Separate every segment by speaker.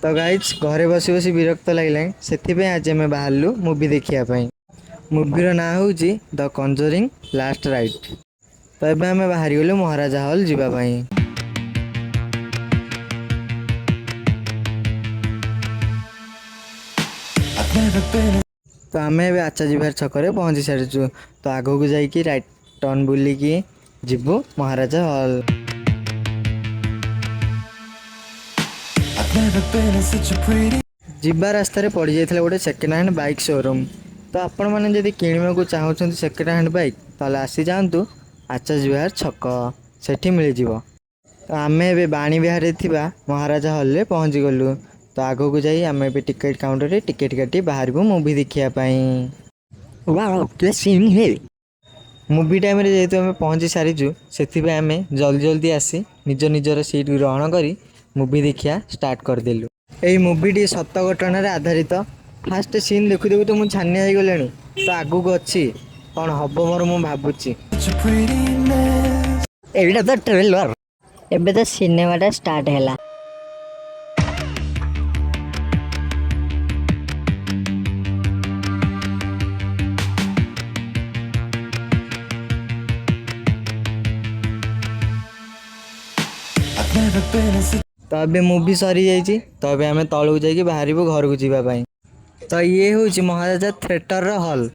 Speaker 1: तो गाइज घरे बसी बसी विरक्त लगे से आज आम बाहरलु मुवी देखापी। मुवीर ना हूँ द कंजरिंग लास्ट राइट। तो ये आम बाहरी गलु महाराजा हॉल जावाई। तो आम ए आचार्य विहार छकरे पहुँची सारीचु। तो आगो को जाइए राइट टर्न बुलिकी जीवु महाराजा हॉल। जीवा रास्तार पड़ जाता गोटे सेकेंड हैंड बाइक शोरूम। तो आपण मैंने जदि किणवा चाहते सेकेंड हैंड बाइक ताल आसी जातु आचार्य विहार छक से मिल जाव। तो आम ए बाणी विहार महाराजा हॉल पहुँची गलु। तो आगो को जाई आम ए टिकेट काउंटर रे टिकेट काटी बाहर को मुवी देखापी। मुवी टाइम जेहेतु आम पहुँची सारीचु से आम जल्दी जल्दी आसी निज निजर सीट ग्रहण कर मुवी देखिया स्टार्ट करदेलु। यही मुवीटी सत घटन आधारित। फास्ट सीन देखु देखु तो मुझे छानिया गले। तो आगू को अच्छी कौन हम मोर मु भावुची
Speaker 2: एटा तो ट्रेलर एबे तो सिनेमाटा स्टार्ट हैला।
Speaker 1: तो अबे मुवी सरी जाइए। तो अबे आम तलू जाइए बाहर घर को जावाई। तो ये हूँ महाराजा थिएटर हॉल।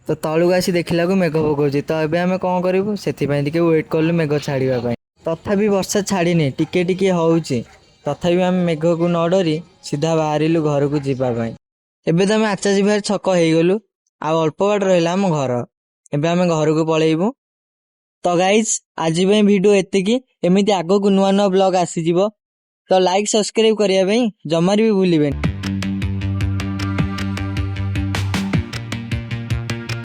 Speaker 1: तो तलू आसी देखला को मेघ पकाउछि। तो अबे आम कौन करूँ से वेट कलु मेघ छाड़ापी। तथापि वर्षा छाड़नी टिके टिके होउछि। तथापि आम मेघ को न डरी सीधा बाहरिलु घर को जावाई। एबे तो आम आचार्य विहार छक हो गलु। आ अल्प बाट रहा आम घर। एबे आम घर को पलैबू। तो गाइज आज वीडियो एतिकी। एमती आगो को नुआ नुआ ब्लॉग आसीजिवो। तो लाइक सब्सक्राइब करने जमार भी भूलिबेनि।